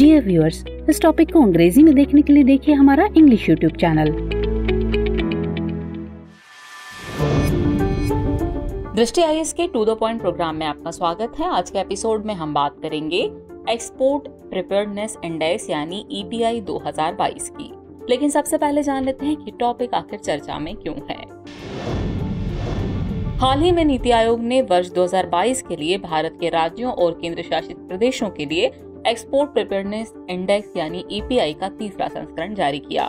Dear viewers, इस topic को अंग्रेजी में देखने के लिए देखिए हमारा इंग्लिश यूट्यूब चैनल। दृष्टि आईएएस के टू द पॉइंट प्रोग्राम में आपका स्वागत है। आज के एपिसोड में हम बात करेंगे एक्सपोर्ट प्रिपेयर्डनेस इंडेक्स यानी ईपीआई 2022 की। लेकिन सबसे पहले जान लेते हैं कि टॉपिक आखिर चर्चा में क्यों है। हाल ही में नीति आयोग ने वर्ष 2022 के लिए भारत के राज्यों और केंद्र शासित प्रदेशों के लिए एक्सपोर्ट प्रिपेयर्डनेस इंडेक्स यानी ईपीआई का तीसरा संस्करण जारी किया।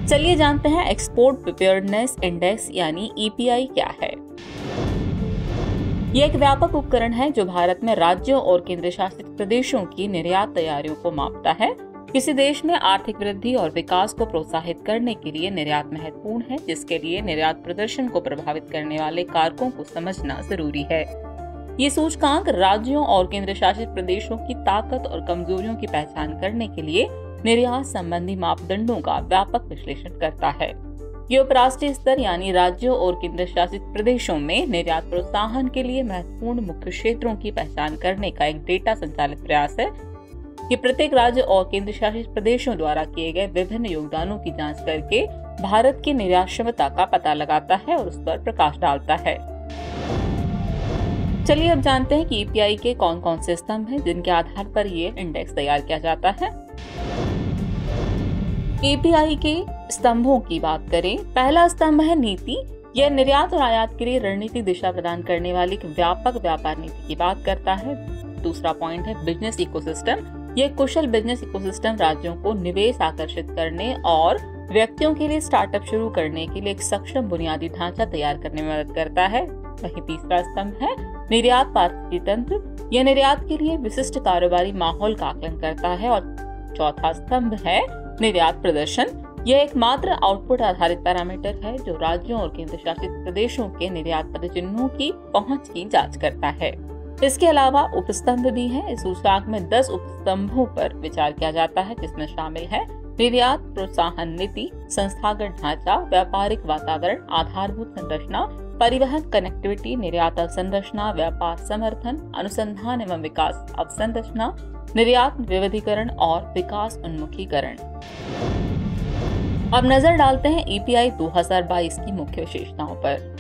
चलिए जानते हैं एक्सपोर्ट प्रिपेयर्डनेस इंडेक्स यानी ईपीआई क्या है। यह एक व्यापक उपकरण है जो भारत में राज्यों और केंद्र शासित प्रदेशों की निर्यात तैयारियों को मापता है। किसी देश में आर्थिक वृद्धि और विकास को प्रोत्साहित करने के लिए निर्यात महत्वपूर्ण है, जिसके लिए निर्यात प्रदर्शन को प्रभावित करने वाले कारकों को समझना जरूरी है। ये सूचकांक राज्यों और केंद्र शासित प्रदेशों की ताकत और कमजोरियों की पहचान करने के लिए निर्यात संबंधी मापदंडों का व्यापक विश्लेषण करता है। ये उपराष्ट्रीय स्तर यानी राज्यों और केंद्र शासित प्रदेशों में निर्यात प्रोत्साहन के लिए महत्वपूर्ण मुख्य क्षेत्रों की पहचान करने का एक डेटा संचालित प्रयास है। ये प्रत्येक राज्य और केंद्र शासित प्रदेशों द्वारा किए गए विभिन्न योगदानों की जांच करके भारत की निर्यात क्षमता का पता लगाता है और उस पर प्रकाश डालता है। चलिए अब जानते हैं कि ईपीआई के कौन कौन से स्तंभ हैं जिनके आधार पर ये इंडेक्स तैयार किया जाता है। ईपीआई के स्तंभों की बात करें, पहला स्तंभ है नीति। यह निर्यात और आयात के लिए रणनीतिक दिशा प्रदान करने वाली एक व्यापक व्यापार नीति की बात करता है। दूसरा पॉइंट है बिजनेस इकोसिस्टम। यह कुशल बिजनेस इकोसिस्टम राज्यों को निवेश आकर्षित करने और व्यक्तियों के लिए स्टार्टअप शुरू करने के लिए एक सक्षम बुनियादी ढांचा तैयार करने में मदद करता है। वहीं तीसरा स्तंभ है निर्यात पारिस्थितिकी तंत्र। यह निर्यात के लिए विशिष्ट कारोबारी माहौल का आकलन करता है। और चौथा स्तंभ है निर्यात प्रदर्शन। यह एकमात्र आउटपुट आधारित पैरामीटर है जो राज्यों और केंद्र शासित प्रदेशों के निर्यात पदचिन्हों की पहुंच की जांच करता है। इसके अलावा उपस्तंभ भी हैं। इस सूचकांक में 10 उपस्तंभों पर विचार किया जाता है, जिसमें शामिल है निर्यात प्रोत्साहन नीति, संस्थागत ढांचा, व्यापारिक वातावरण, आधारभूत संरचना, परिवहन कनेक्टिविटी, निर्यात अवसंरचना, व्यापार समर्थन, अनुसंधान एवं विकास अवसंरचना, निर्यात विविधीकरण और विकास उन्मुखीकरण। अब नजर डालते हैं ईपीआई 2022 की मुख्य विशेषताओं पर।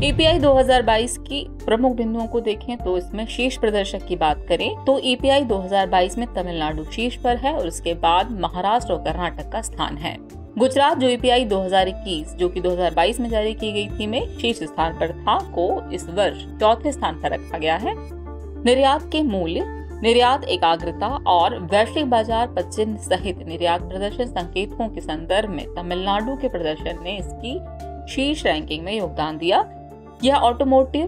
ईपीआई 2022 की प्रमुख बिंदुओं को देखें तो इसमें शीर्ष प्रदर्शक की बात करें तो ईपीआई 2022 में तमिलनाडु शीर्ष पर है और उसके बाद महाराष्ट्र और कर्नाटक का स्थान है। गुजरात जो ईपीआई 2021 जो कि 2022 में जारी की गई थी में शीर्ष स्थान पर था, को इस वर्ष चौथे स्थान पर रखा गया है। निर्यात के मूल्य, निर्यात एकाग्रता और वैश्विक बाजार पदचिह्न सहित निर्यात प्रदर्शन संकेतकों के संदर्भ में तमिलनाडु के प्रदर्शन ने इसकी शीर्ष रैंकिंग में योगदान दिया। यह ऑटोमोटिव,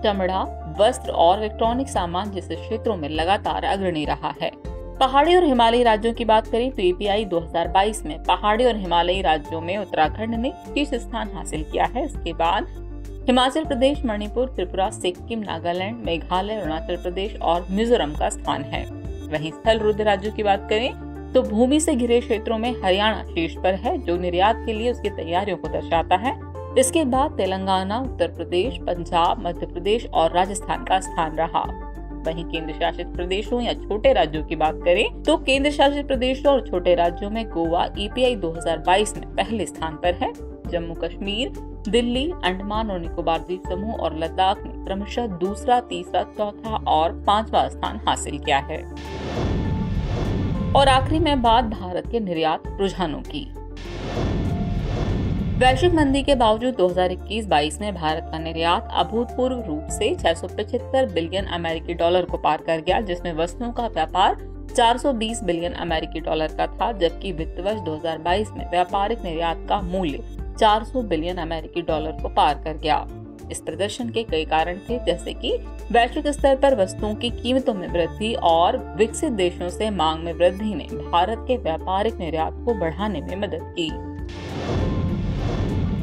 चमड़ा, वस्त्र और इलेक्ट्रॉनिक सामान जैसे क्षेत्रों में लगातार अग्रणी रहा है। पहाड़ी और हिमालयी राज्यों की बात करें तो ईपीआई 2022 में पहाड़ी और हिमालयी राज्यों में उत्तराखंड ने शीर्ष स्थान हासिल किया है। इसके बाद हिमाचल प्रदेश, मणिपुर, त्रिपुरा, सिक्किम, नागालैंड, मेघालय, अरुणाचल प्रदेश और मिजोरम का स्थान है। वहीं स्थल रुद्ध राज्यों की बात करें तो भूमि से घिरे क्षेत्रों में हरियाणा शीर्ष पर है, जो निर्यात के लिए उसकी तैयारियों को दर्शाता है। इसके बाद तेलंगाना, उत्तर प्रदेश, पंजाब, मध्य प्रदेश और राजस्थान का स्थान रहा। वहीं केंद्र शासित प्रदेशों या छोटे राज्यों की बात करें तो केंद्र शासित प्रदेशों और छोटे राज्यों में गोवा ईपीआई 2022 में पहले स्थान पर है। जम्मू कश्मीर, दिल्ली, अंडमान और निकोबार द्वीप समूह और लद्दाख ने क्रमशः दूसरा, तीसरा, चौथा और 5वां स्थान हासिल किया है। और आखिरी में बात भारत के निर्यात रुझानों की। वैश्विक मंदी के बावजूद 2021-22 में भारत का निर्यात अभूतपूर्व रूप से 675 बिलियन अमेरिकी डॉलर को पार कर गया, जिसमें वस्तुओं का व्यापार 420 बिलियन अमेरिकी डॉलर का था, जबकि वित्त वर्ष 2022 में व्यापारिक निर्यात का मूल्य 400 बिलियन अमेरिकी डॉलर को पार कर गया। इस प्रदर्शन के कई कारण थे, जैसे कि वैश्विक स्तर पर वस्तुओं की कीमतों में वृद्धि और विकसित देशों से मांग में वृद्धि ने भारत के व्यापारिक निर्यात को बढ़ाने में मदद की।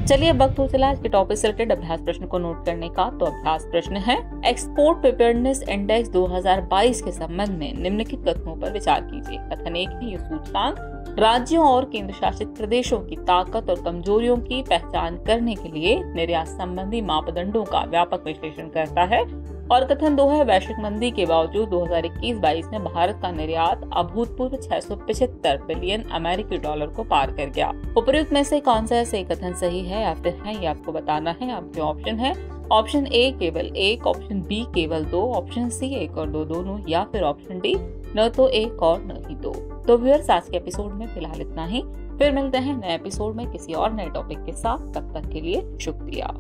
चलिए वक्त हो चला आज के टॉपिक से रिलेटेड अभ्यास प्रश्न को नोट करने का। तो अभ्यास प्रश्न है, एक्सपोर्ट प्रिपेयर्डनेस इंडेक्स 2022 के संबंध में निम्नलिखित कथनों पर विचार कीजिए। कथन 1 है, ये सूचकांक राज्यों और केंद्र शासित प्रदेशों की ताकत और कमजोरियों की पहचान करने के लिए निर्यात संबंधी मापदंडों का व्यापक विश्लेषण करता है। और कथन 2 है, वैश्विक मंदी के बावजूद 2021-22 में भारत का निर्यात अभूतपूर्व 675 बिलियन अमेरिकी डॉलर को पार कर गया। उपर्युक्त में से कौन सा सही कथन सही है या फिर है, ये आपको बताना है। आपके ऑप्शन है ऑप्शन ए केवल 1, ऑप्शन बी केवल 2, ऑप्शन सी 1 और 2 दोनों, या फिर ऑप्शन डी न तो 1 और न ही 2। तो व्यूअर्स, आज के एपिसोड में फिलहाल इतना ही। फिर मिलते हैं नए एपिसोड में किसी और नए टॉपिक के साथ। तब तक के लिए शुक्रिया।